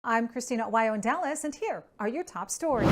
I'm Christina Owayo in Dallas, and here are your top stories.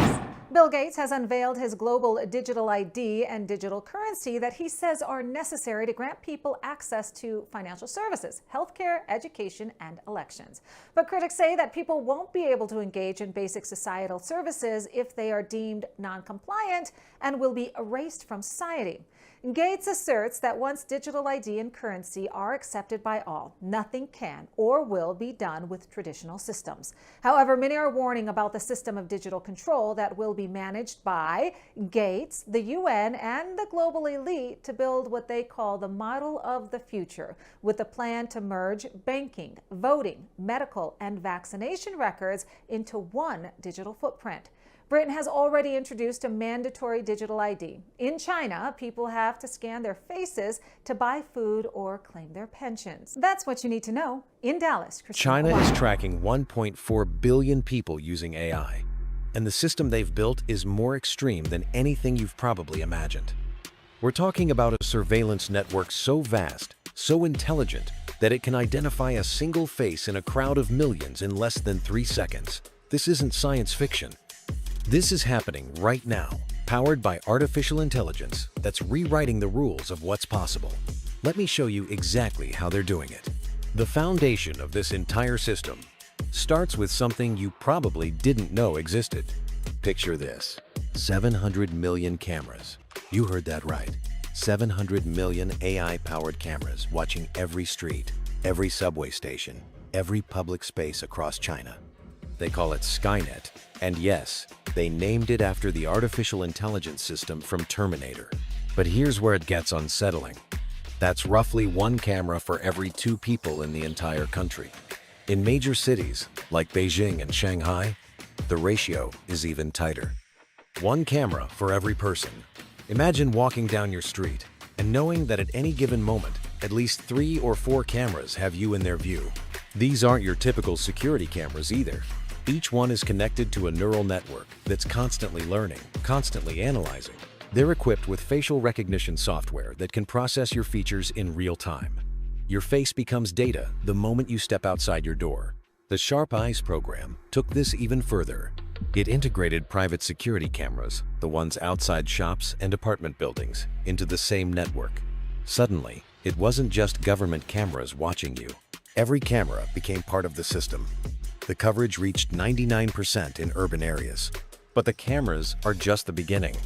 Bill Gates has unveiled his global digital ID and digital currency that he says are necessary to grant people access to financial services, healthcare, education, and elections. But critics say that people won't be able to engage in basic societal services if they are deemed non-compliant and will be erased from society. Gates asserts that once digital ID and currency are accepted by all, nothing can or will be done with traditional systems. However, many are warning about the system of digital control that will be managed by Gates, the UN, and the global elite to build what they call the model of the future, with a plan to merge banking, voting, medical, and vaccination records into one digital footprint. Britain has already introduced a mandatory digital ID. In China, people have to scan their faces to buy food or claim their pensions. That's what you need to know. In Dallas, China is tracking 1.4 billion people using AI, and the system they've built is more extreme than anything you've probably imagined. We're talking about a surveillance network so vast, so intelligent, that it can identify a single face in a crowd of millions in less than 3 seconds. This isn't science fiction. This is happening right now, powered by artificial intelligence that's rewriting the rules of what's possible. Let me show you exactly how they're doing it. The foundation of this entire system starts with something you probably didn't know existed. Picture this: 700 million cameras. You heard that right. 700 million AI-powered cameras watching every street, every subway station, every public space across China. They call it Skynet, and yes, they named it after the artificial intelligence system from Terminator. But here's where it gets unsettling. That's roughly 1 camera for every 2 people in the entire country. In major cities, like Beijing and Shanghai, the ratio is even tighter. 1 camera for every person. Imagine walking down your street and knowing that at any given moment, at least 3 or 4 cameras have you in their view. These aren't your typical security cameras either. Each one is connected to a neural network that's constantly learning, constantly analyzing. They're equipped with facial recognition software that can process your features in real time. Your face becomes data the moment you step outside your door. The Sharp Eyes program took this even further. It integrated private security cameras, the ones outside shops and apartment buildings, into the same network. Suddenly, it wasn't just government cameras watching you. Every camera became part of the system. The coverage reached 99% in urban areas. But the cameras are just the beginning.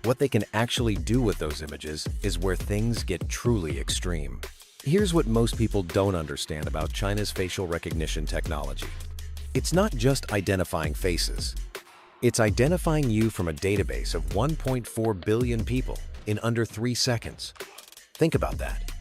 What they can actually do with those images is where things get truly extreme. Here's what most people don't understand about China's facial recognition technology. It's not just identifying faces. It's identifying you from a database of 1.4 billion people in under 3 seconds. Think about that.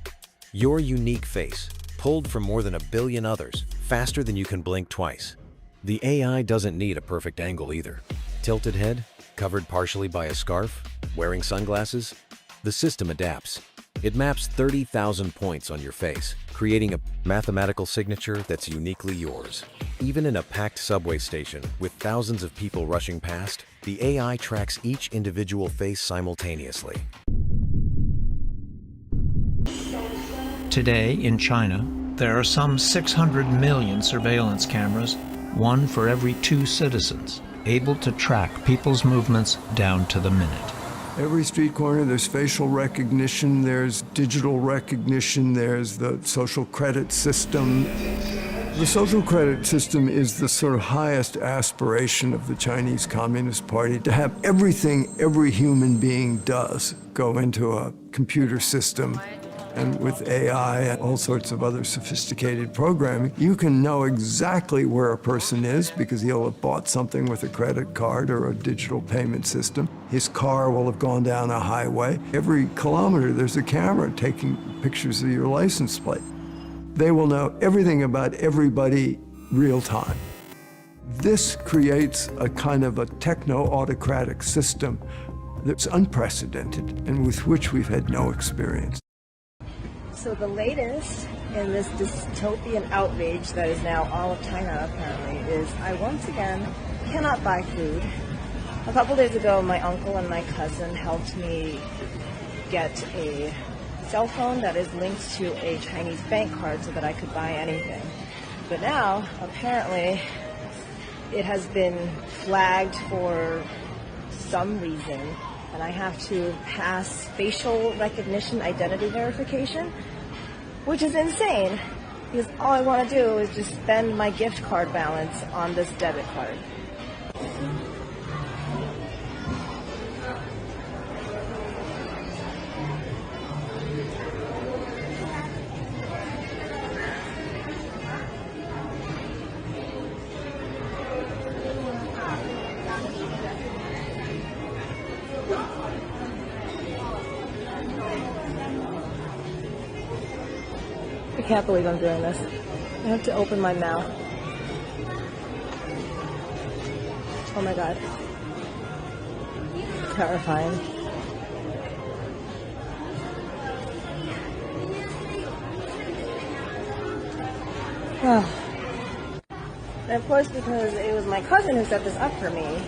Your unique face, pulled from more than 1 billion others, faster than you can blink twice. The AI doesn't need a perfect angle either. Tilted head, covered partially by a scarf, wearing sunglasses? The system adapts. It maps 30,000 points on your face, creating a mathematical signature that's uniquely yours. Even in a packed subway station with thousands of people rushing past, the AI tracks each individual face simultaneously. Today, in China, there are some 600 million surveillance cameras, 1 for every 2 citizens, able to track people's movements down to the minute. Every street corner, there's facial recognition, there's digital recognition, there's the social credit system. The social credit system is the sort of highest aspiration of the Chinese Communist Party, to have everything every human being does go into a computer system. And with AI and all sorts of other sophisticated programming, you can know exactly where a person is because he'll have bought something with a credit card or a digital payment system. His car will have gone down a highway. Every kilometer, there's a camera taking pictures of your license plate. They will know everything about everybody real time. This creates a kind of a techno-autocratic system that's unprecedented and with which we've had no experience. So the latest in this dystopian outrage that is now all of China, apparently, is I once again cannot buy food. A couple days ago, my uncle and my cousin helped me get a cell phone that is linked to a Chinese bank card so that I could buy anything. But now, apparently, it has been flagged for some reason, and I have to pass facial recognition identity verification, which is insane, because all I want to do is just spend my gift card balance on this debit card. I can't believe I'm doing this. I have to open my mouth. Oh my god. Terrifying. And of course, because it was my cousin who set this up for me,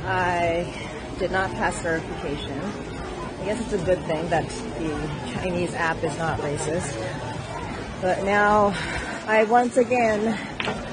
I did not pass verification. I guess it's a good thing that the Chinese app is not racist. But now I once again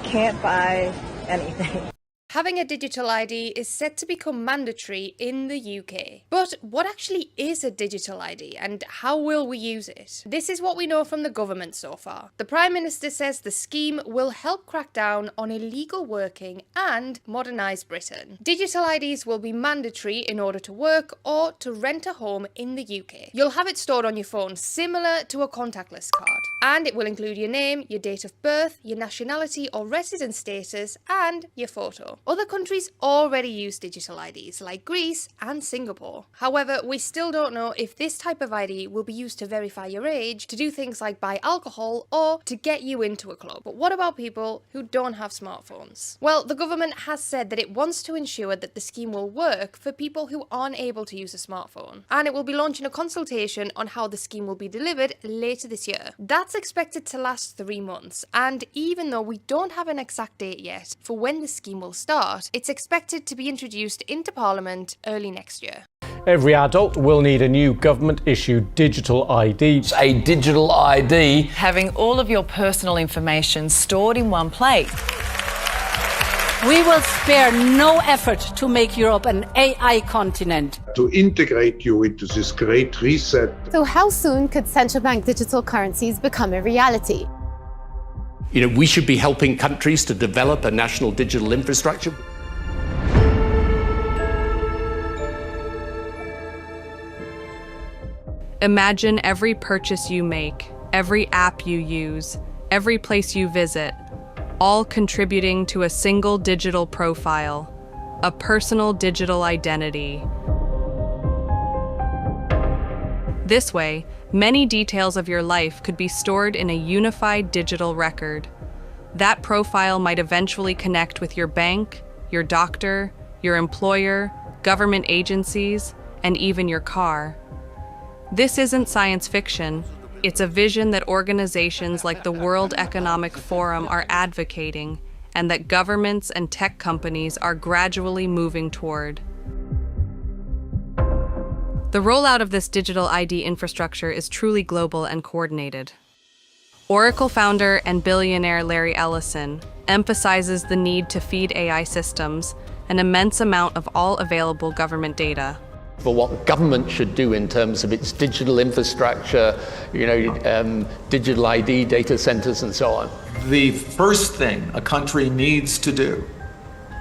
can't buy anything. Having a digital ID is set to become mandatory in the UK. But what actually is a digital ID and how will we use it? This is what we know from the government so far. The Prime Minister says the scheme will help crack down on illegal working and modernise Britain. Digital IDs will be mandatory in order to work or to rent a home in the UK. You'll have it stored on your phone, similar to a contactless card. And it will include your name, your date of birth, your nationality or residence status, and your photo. Other countries already use digital IDs, like Greece and Singapore. However, we still don't know if this type of ID will be used to verify your age, to do things like buy alcohol, or to get you into a club. But what about people who don't have smartphones? Well, the government has said that it wants to ensure that the scheme will work for people who aren't able to use a smartphone. And it will be launching a consultation on how the scheme will be delivered later this year. That's expected to last 3 months, and even though we don't have an exact date yet for when the scheme will start, it's expected to be introduced into Parliament early next year. Every adult will need a new government-issued digital ID. A digital ID. Having all of your personal information stored in one place. We will spare no effort to make Europe an AI continent. To integrate you into this great reset. So how soon could central bank digital currencies become a reality? We should be helping countries to develop a national digital infrastructure. Imagine every purchase you make, every app you use, every place you visit, all contributing to a single digital profile, a personal digital identity. This way, many details of your life could be stored in a unified digital record. That profile might eventually connect with your bank, your doctor, your employer, government agencies, and even your car. This isn't science fiction. It's a vision that organizations like the World Economic Forum are advocating, and that governments and tech companies are gradually moving toward. The rollout of this digital ID infrastructure is truly global and coordinated. Oracle founder and billionaire Larry Ellison emphasizes the need to feed AI systems an immense amount of all available government data. For what government should do in terms of its digital infrastructure, digital ID, data centers, and so on. The first thing a country needs to do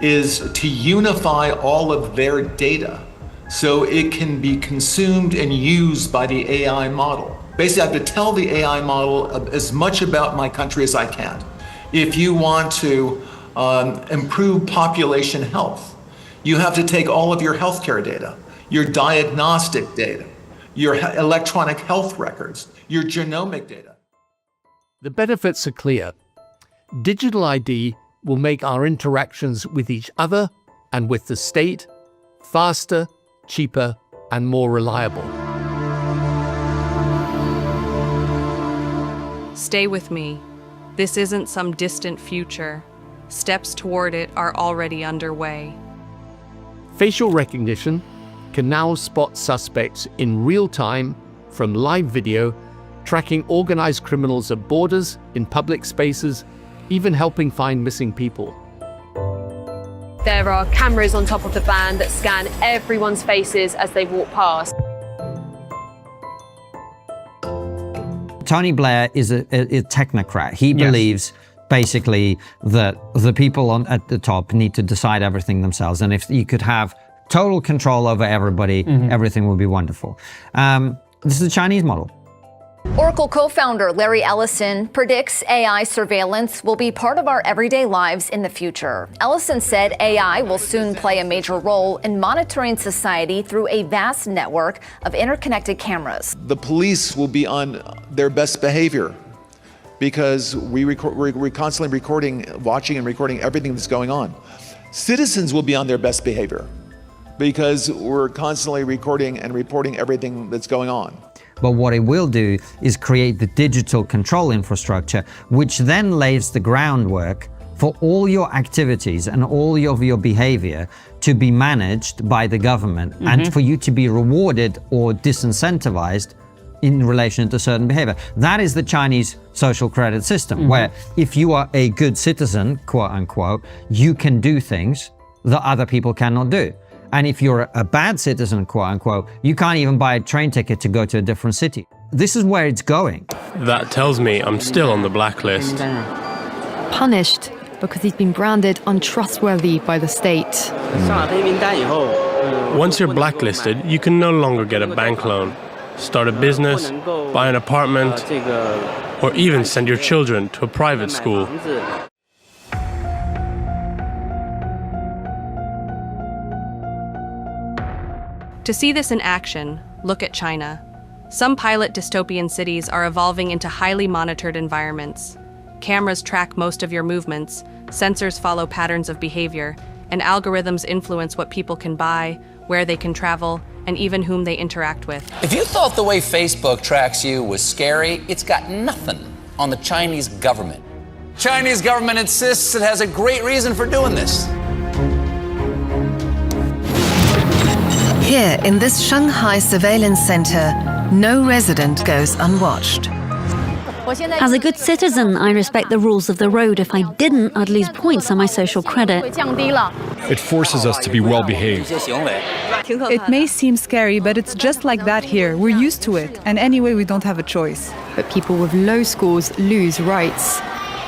is to unify all of their data so it can be consumed and used by the AI model. Basically, I have to tell the AI model as much about my country as I can. If you want to improve population health, you have to take all of your healthcare data, your diagnostic data, your electronic health records, your genomic data. The benefits are clear. Digital ID will make our interactions with each other and with the state faster, cheaper, and more reliable. Stay with me. This isn't some distant future. Steps toward it are already underway. Facial recognition can now spot suspects in real time from live video, tracking organized criminals at borders, in public spaces, even helping find missing people. There are cameras on top of the van that scan everyone's faces as they walk past. Tony Blair is a technocrat. He believes basically that the people at the top need to decide everything themselves. And if you could have total control over everybody, everything would be wonderful. This is the Chinese model. Oracle co-founder Larry Ellison predicts AI surveillance will be part of our everyday lives in the future. Ellison said AI will soon play a major role in monitoring society through a vast network of interconnected cameras. The police will be on their best behavior because we're constantly watching and recording everything that's going on. Citizens will be on their best behavior because we're constantly recording and reporting everything that's going on. But what it will do is create the digital control infrastructure, which then lays the groundwork for all your activities and all of your behavior to be managed by the government and for you to be rewarded or disincentivized in relation to certain behavior. That is the Chinese social credit system, where if you are a good citizen, quote unquote, you can do things that other people cannot do. And if you're a bad citizen, quote unquote, you can't even buy a train ticket to go to a different city. This is where it's going. That tells me I'm still on the blacklist. Punished because he's been branded untrustworthy by the state. Once you're blacklisted, you can no longer get a bank loan, start a business, buy an apartment, or even send your children to a private school. To see this in action, look at China. Some pilot dystopian cities are evolving into highly monitored environments. Cameras track most of your movements, sensors follow patterns of behavior, and algorithms influence what people can buy, where they can travel, and even whom they interact with. If you thought the way Facebook tracks you was scary, it's got nothing on the Chinese government. Chinese government insists it has a great reason for doing this. Here, in this Shanghai surveillance center, no resident goes unwatched. As a good citizen, I respect the rules of the road. If I didn't, I'd lose points on my social credit. It forces us to be well-behaved. It may seem scary, but it's just like that here. We're used to it, and anyway, we don't have a choice. But people with low scores lose rights.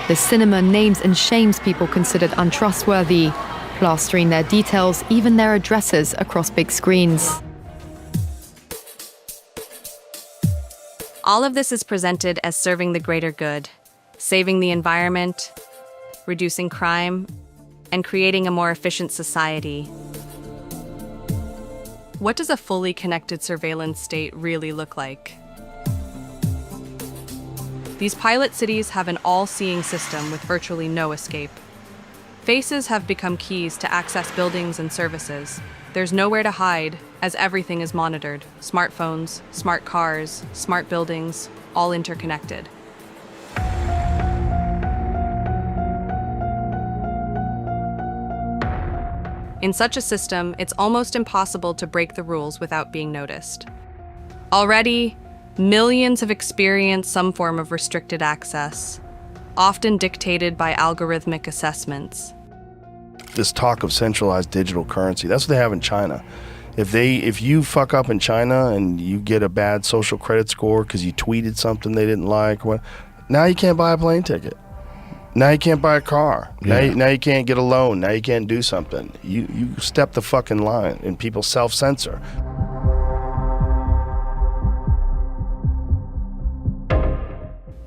The cinema names and shames people considered untrustworthy, plastering their details, even their addresses, across big screens. All of this is presented as serving the greater good, saving the environment, reducing crime, and creating a more efficient society. What does a fully connected surveillance state really look like? These pilot cities have an all-seeing system with virtually no escape. Faces have become keys to access buildings and services. There's nowhere to hide, as everything is monitored. Smartphones, smart cars, smart buildings, all interconnected. In such a system, it's almost impossible to break the rules without being noticed. Already, millions have experienced some form of restricted access, often dictated by algorithmic assessments. This talk of centralized digital currency, that's what they have in China. If you fuck up in China and you get a bad social credit score because you tweeted something they didn't like, now you can't buy a plane ticket. Now you can't buy a car. Yeah. Now you can't get a loan. Now you can't do something. You step the fucking line and people self-censor.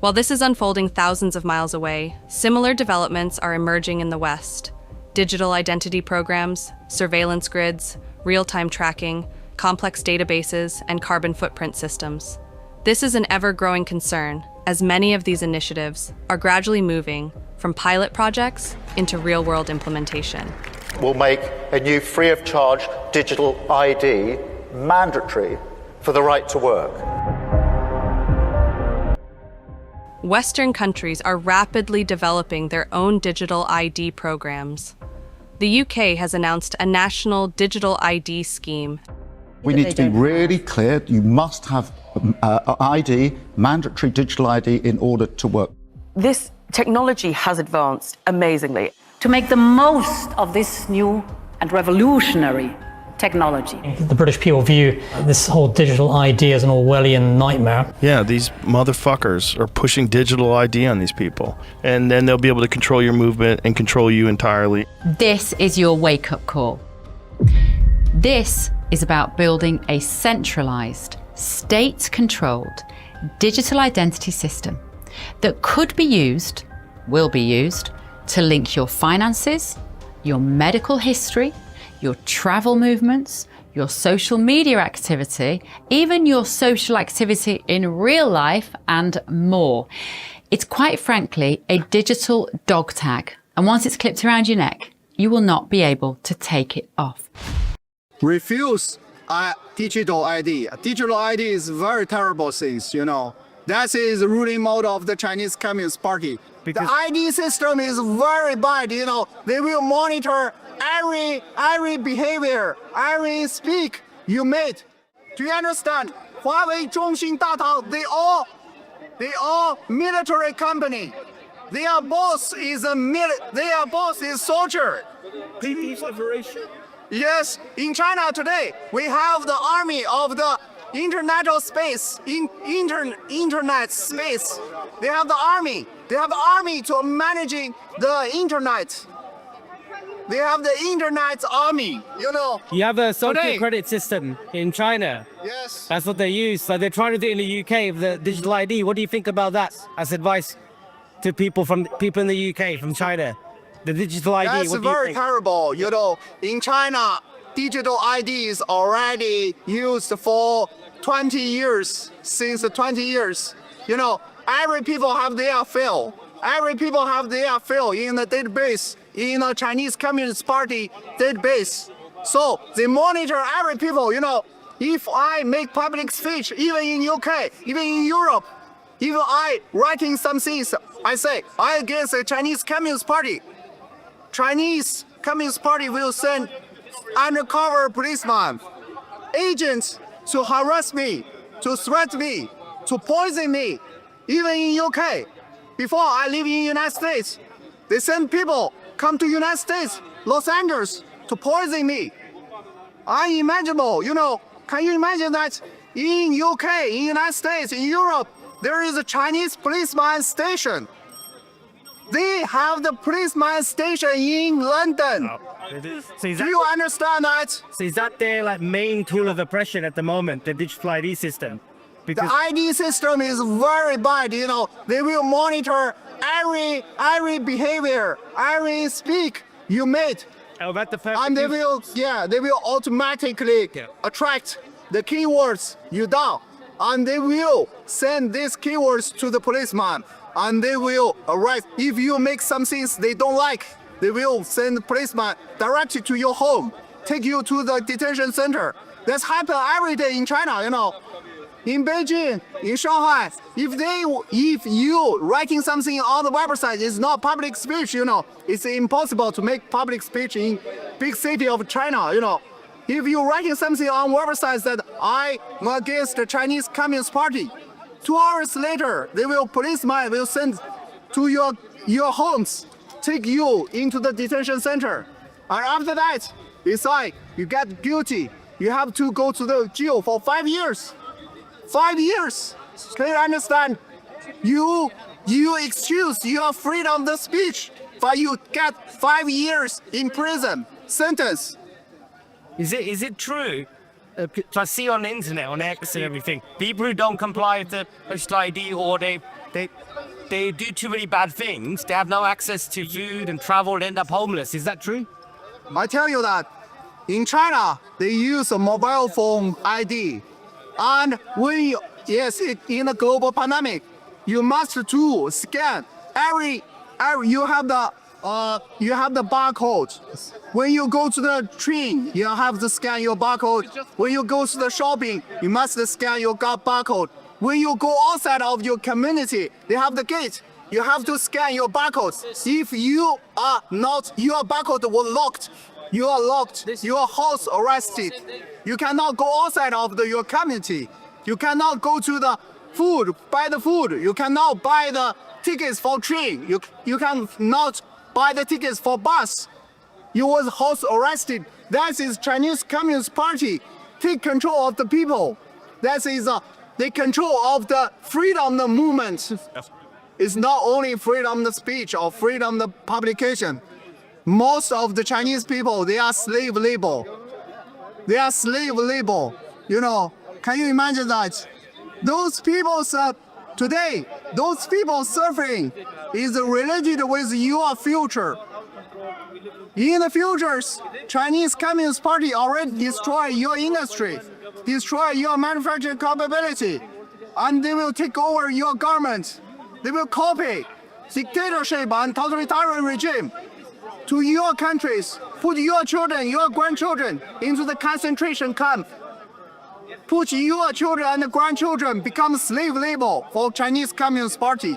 While this is unfolding thousands of miles away, similar developments are emerging in the West. Digital identity programs, surveillance grids, real-time tracking, complex databases, and carbon footprint systems. This is an ever-growing concern, as many of these initiatives are gradually moving from pilot projects into real-world implementation. We'll make a new free-of-charge digital ID mandatory for the right to work. Western countries are rapidly developing their own digital ID programs. The UK has announced a national digital ID scheme. We need to be really clear. You must have ID, mandatory digital ID, in order to work. This technology has advanced amazingly. to make the most of this new and revolutionary technology. The British people view this whole digital ID as an Orwellian nightmare. Yeah, these motherfuckers are pushing digital ID on these people. And then they'll be able to control your movement and control you entirely. This is your wake-up call. This is about building a centralized, state-controlled digital identity system that could be used, will be used, to link your finances, your medical history, your travel movements, your social media activity, even your social activity in real life, and more. It's quite frankly a digital dog tag, and once it's clipped around your neck, you will not be able to take it off. Refuse a digital ID. A digital ID is very terrible things, you know. That is the ruling model of the Chinese Communist Party. The ID system is very bad, you know. They will monitor every behavior, every speak you made. Do you understand? Huawei, Zhongxin, Datang, they all military company. Their boss is soldier. People's Liberation. Yes, in China today, we have the army of the internet space, internet space. They have the army. They have the army to managing the internet. They have the internet army, you know. You have a social credit system in China. Yes. That's what they use. So they're trying to do it in the UK with the digital ID. What do you think about that as advice to people in the UK, from China? The digital ID, That's what do you very think? terrible. You know, in China, digital ID is already used for 20 years, since 20 years. You know, every people have their field. Every people have their field in the database, in the Chinese Communist Party database. So they monitor every people, you know. If I make public speech, even in UK, even in Europe, even I writing some things, I say, I against the Chinese Communist Party. Chinese Communist Party will send undercover policemen, agents to harass me, to threaten me, to poison me, even in UK. Before I live in United States, they send people come to United States, Los Angeles, to poison me. Unimaginable, you know. Can you imagine that in UK, in United States, in Europe, there is a Chinese policeman station. They have the policeman station in London. So do you understand that? So is that their main tool of oppression at the moment, the digital ID system? Because the ID system is very bad, you know. They will monitor every behavior, every speak you made. Oh, that's the perfect. And they will automatically attract the keywords you done. And they will send these keywords to the policeman. And they will arrive. If you make some things they don't like, they will send the policeman directly to your home, take you to the detention center. That's happen every day in China, you know. In Beijing, in Shanghai, if you writing something on the website is not public speech, you know, it's impossible to make public speech in big city of China, you know. If you writing something on websites that I am against the Chinese Communist Party, 2 hours later, policemen will send to your homes, take you into the detention center. And after that, it's like you get guilty. You have to go to the jail for 5 years. 5 years. Can you understand? You excuse your freedom of speech, but you get 5 years in prison sentence. Is it true? I see on the internet, on X and everything, people who don't comply with the digital ID, or they do too many bad things, they have no access to food and travel and end up homeless. Is that true? I tell you that in China, they use a mobile phone ID. And in the global pandemic, you must scan you have the barcode. When you go to the train, you have to scan your barcode. When you go to the shopping, you must scan your barcode. When you go outside of your community, they have the gate. You have to scan your barcode. If you are not, your barcode was locked. You are locked. Your house arrested. You cannot go outside of your community. You cannot go to the buy the food. You cannot buy the tickets for train. You cannot buy the tickets for bus. You was house arrested. That is Chinese Communist Party take control of the people. That is the control of the freedom of movement. It's not only freedom of speech or freedom of publication. Most of the Chinese people, they are slave labor. They are slave labor. You know, can you imagine that? Those people today, those people suffering is related with your future. In the futures, Chinese Communist Party already destroy your industry, destroy your manufacturing capability, and they will take over your government. They will copy dictatorship and totalitarian regime to your countries, put your children, your grandchildren into the concentration camp. Put your children and grandchildren become slave labor for Chinese Communist Party.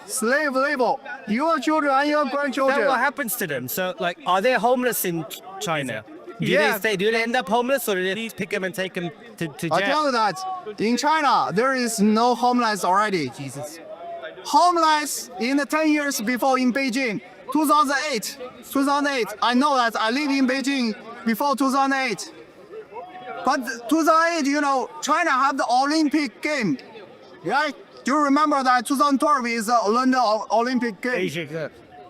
Slave labor. Your children and your grandchildren. Then what happens to them? So, like, are they homeless in China? Do they end up homeless, or do they pick them and take them to jail? I tell you that in China there is no homeless already. Jesus. Homeless in the 10 years before in Beijing, 2008. I know that I live in Beijing before 2008. But 2008, you know, China had the Olympic game, right? Do you remember that 2012 is the London Olympic game?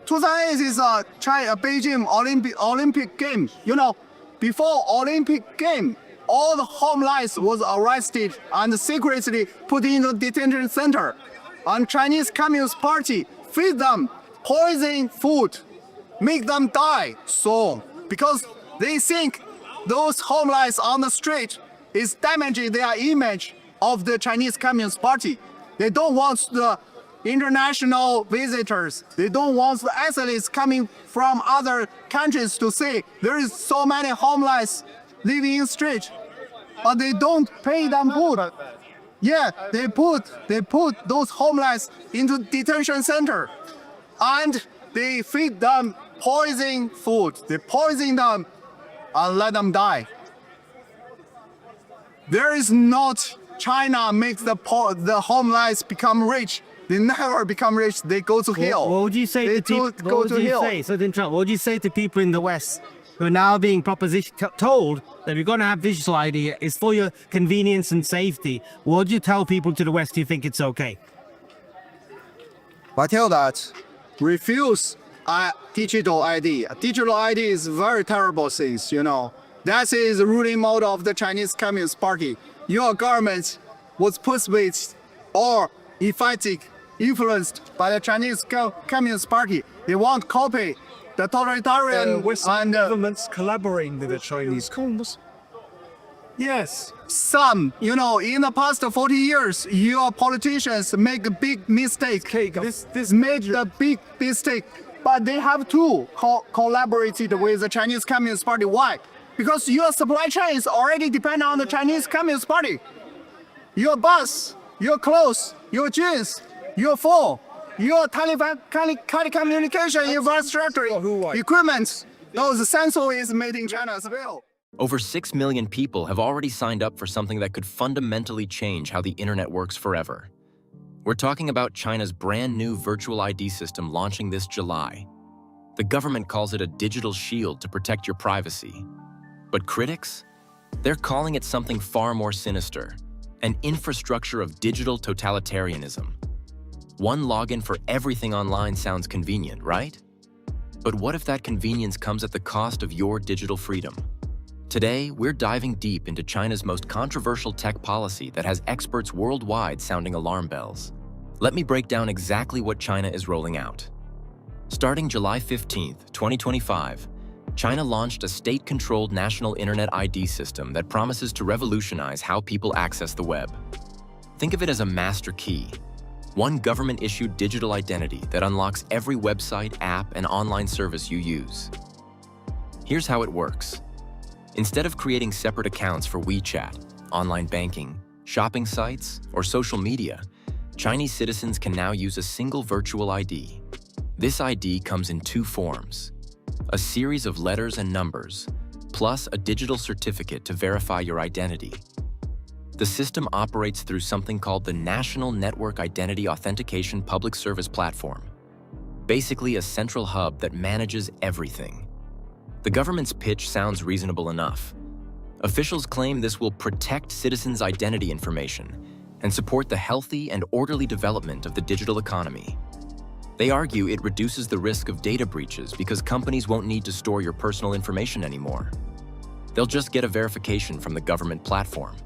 2008 is Beijing Olympic game. You know, before Olympic game, all the homeless was arrested and secretly put in the detention center. And Chinese Communist Party feed them poison food, make them die. So, because they think those homeless on the street is damaging their image of the Chinese Communist Party. They don't want the international visitors. They don't want the athletes coming from other countries to see there is so many homeless living in the street. But they don't pay them food. Yeah, they put those homeless into detention center, and they feed them poison food. They poison them and let them die. There is not China makes the homeless become rich. They never become rich. They go to hell. What would you say to people? What would you say to people in the West who are now being told that we're going to have digital ID, it's for your convenience and safety? What would you tell people to the West who think it's okay? I tell that refuse digital ID. Digital ID is very terrible things, you know. That is the ruling mode of the Chinese Communist Party. Your government was persuaded or effective, influenced by the Chinese Communist Party. They want to copy the totalitarian Western governments collaborating with the Chinese Communists. Yes, some, you know, in the past 40 years, your politicians make a big mistake. This made a big mistake, but they have to collaborate with the Chinese Communist Party. Why? Because your supply chain is already dependent on the Chinese Communist Party. Your bus, your clothes, your jeans, your phone, your telecommunication infrastructure, equipment, those sensor is made in China as well. Over 6 million people have already signed up for something that could fundamentally change how the internet works forever. We're talking about China's brand new virtual ID system launching this July. The government calls it a digital shield to protect your privacy. But critics? They're calling it something far more sinister, an infrastructure of digital totalitarianism. One login for everything online sounds convenient, right? But what if that convenience comes at the cost of your digital freedom? Today, we're diving deep into China's most controversial tech policy that has experts worldwide sounding alarm bells. Let me break down exactly what China is rolling out. Starting July 15th, 2025, China launched a state-controlled national internet ID system that promises to revolutionize how people access the web. Think of it as a master key, one government-issued digital identity that unlocks every website, app, and online service you use. Here's how it works. Instead of creating separate accounts for WeChat, online banking, shopping sites, or social media, Chinese citizens can now use a single virtual ID. This ID comes in two forms: a series of letters and numbers, plus a digital certificate to verify your identity. The system operates through something called the National Network Identity Authentication Public Service Platform. basically a central hub that manages everything. The government's pitch sounds reasonable enough. Officials claim this will protect citizens' identity information and support the healthy and orderly development of the digital economy. They argue it reduces the risk of data breaches because companies won't need to store your personal information anymore. They'll just get a verification from the government platform.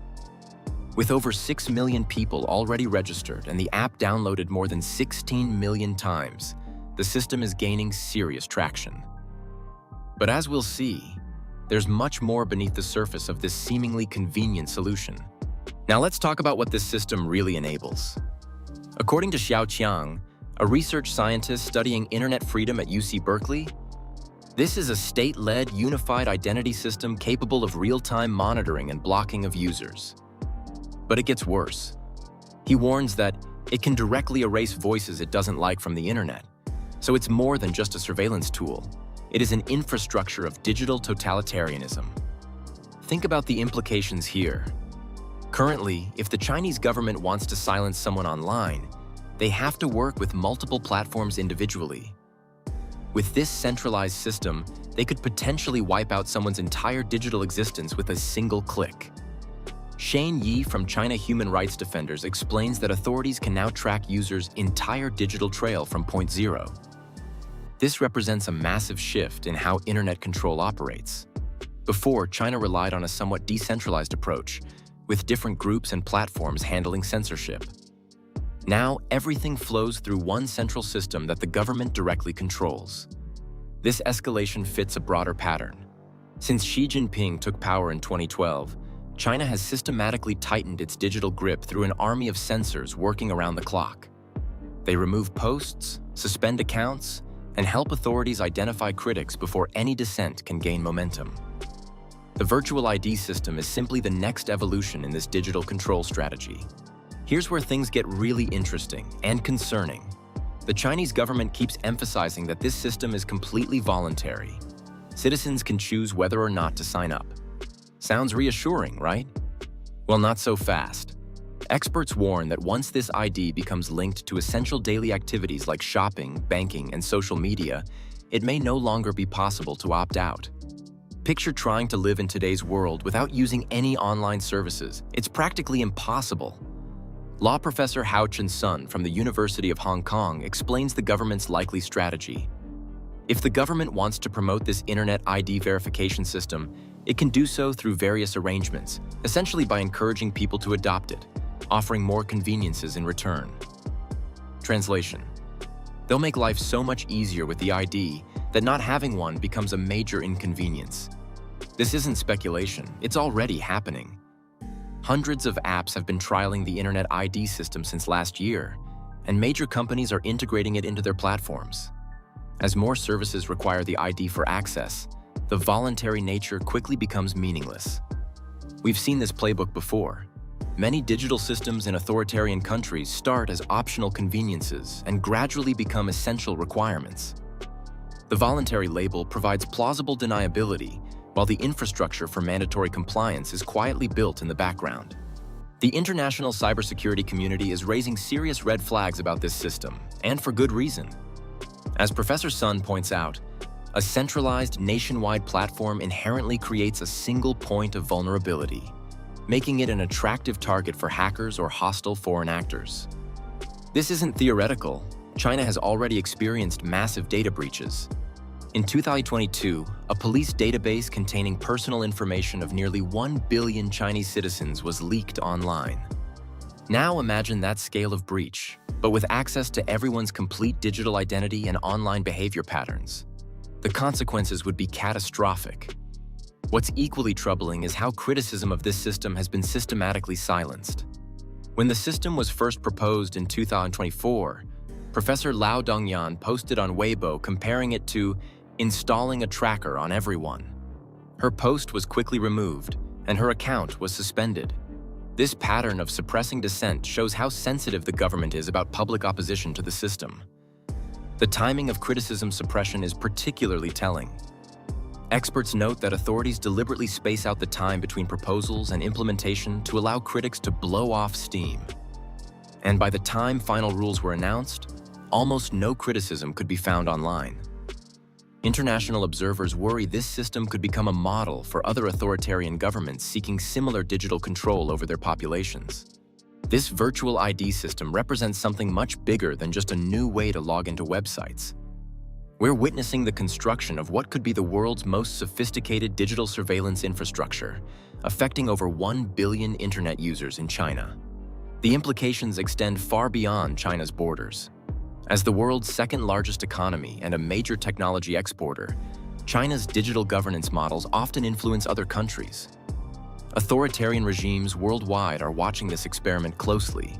With over 6 million people already registered and the app downloaded more than 16 million times, the system is gaining serious traction. But as we'll see, there's much more beneath the surface of this seemingly convenient solution. Now let's talk about what this system really enables. According to Xiao Qiang, a research scientist studying internet freedom at UC Berkeley, this is a state-led unified identity system capable of real-time monitoring and blocking of users. But it gets worse. He warns that it can directly erase voices it doesn't like from the internet. So it's more than just a surveillance tool. It is an infrastructure of digital totalitarianism. Think about the implications here. Currently, if the Chinese government wants to silence someone online, they have to work with multiple platforms individually. With this centralized system, they could potentially wipe out someone's entire digital existence with a single click. Shane Yi from China Human Rights Defenders explains that authorities can now track users' entire digital trail from point zero. This represents a massive shift in how internet control operates. Before, China relied on a somewhat decentralized approach, with different groups and platforms handling censorship. Now, everything flows through one central system that the government directly controls. This escalation fits a broader pattern. Since Xi Jinping took power in 2012, China has systematically tightened its digital grip through an army of censors working around the clock. They remove posts, suspend accounts, and help authorities identify critics before any dissent can gain momentum. The virtual ID system is simply the next evolution in this digital control strategy. Here's where things get really interesting and concerning. The Chinese government keeps emphasizing that this system is completely voluntary. Citizens can choose whether or not to sign up. Sounds reassuring, right? Well, not so fast. Experts warn that once this ID becomes linked to essential daily activities like shopping, banking, and social media, it may no longer be possible to opt out. Picture trying to live in today's world without using any online services. It's practically impossible. Law professor Hao Chen-sun from the University of Hong Kong explains the government's likely strategy. If the government wants to promote this internet ID verification system, it can do so through various arrangements, essentially by encouraging people to adopt it, offering more conveniences in return. Translation: they'll make life so much easier with the ID that not having one becomes a major inconvenience. This isn't speculation, it's already happening. Hundreds of apps have been trialing the internet ID system since last year, and major companies are integrating it into their platforms. As more services require the ID for access, the voluntary nature quickly becomes meaningless. We've seen this playbook before. Many digital systems in authoritarian countries start as optional conveniences and gradually become essential requirements. The voluntary label provides plausible deniability, while the infrastructure for mandatory compliance is quietly built in the background. The international cybersecurity community is raising serious red flags about this system, and for good reason. As Professor Sun points out, a centralized nationwide platform inherently creates a single point of vulnerability, making it an attractive target for hackers or hostile foreign actors. This isn't theoretical. China has already experienced massive data breaches. In 2022, a police database containing personal information of nearly 1 billion Chinese citizens was leaked online. Now imagine that scale of breach, but with access to everyone's complete digital identity and online behavior patterns. The consequences would be catastrophic. What's equally troubling is how criticism of this system has been systematically silenced. When the system was first proposed in 2024, Professor Lao Dongyan posted on Weibo comparing it to installing a tracker on everyone. Her post was quickly removed, and her account was suspended. This pattern of suppressing dissent shows how sensitive the government is about public opposition to the system. The timing of criticism suppression is particularly telling. Experts note that authorities deliberately space out the time between proposals and implementation to allow critics to blow off steam. And by the time final rules were announced, almost no criticism could be found online. International observers worry this system could become a model for other authoritarian governments seeking similar digital control over their populations. This virtual ID system represents something much bigger than just a new way to log into websites. We're witnessing the construction of what could be the world's most sophisticated digital surveillance infrastructure, affecting over 1 billion internet users in China. The implications extend far beyond China's borders. As the world's second-largest economy and a major technology exporter, China's digital governance models often influence other countries. Authoritarian regimes worldwide are watching this experiment closely,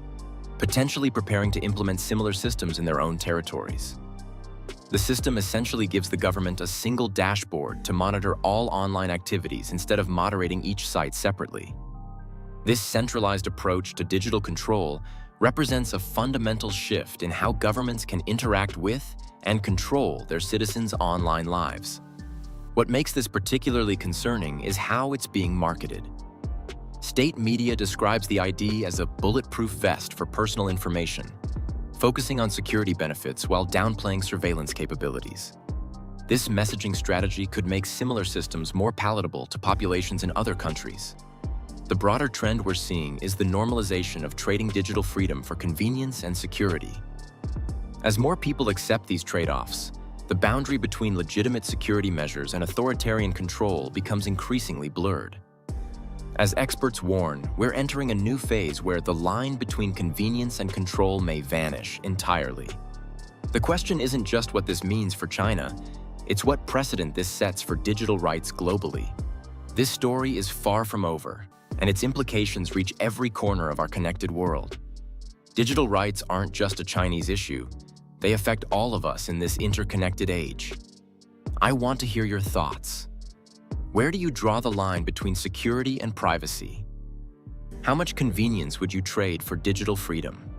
potentially preparing to implement similar systems in their own territories. The system essentially gives the government a single dashboard to monitor all online activities instead of moderating each site separately. This centralized approach to digital control represents a fundamental shift in how governments can interact with and control their citizens' online lives. What makes this particularly concerning is how it's being marketed. State media describes the ID as a bulletproof vest for personal information, focusing on security benefits while downplaying surveillance capabilities. This messaging strategy could make similar systems more palatable to populations in other countries. The broader trend we're seeing is the normalization of trading digital freedom for convenience and security. As more people accept these trade-offs, the boundary between legitimate security measures and authoritarian control becomes increasingly blurred. As experts warn, we're entering a new phase where the line between convenience and control may vanish entirely. The question isn't just what this means for China, it's what precedent this sets for digital rights globally. This story is far from over, and its implications reach every corner of our connected world. Digital rights aren't just a Chinese issue, they affect all of us in this interconnected age. I want to hear your thoughts. Where do you draw the line between security and privacy? How much convenience would you trade for digital freedom?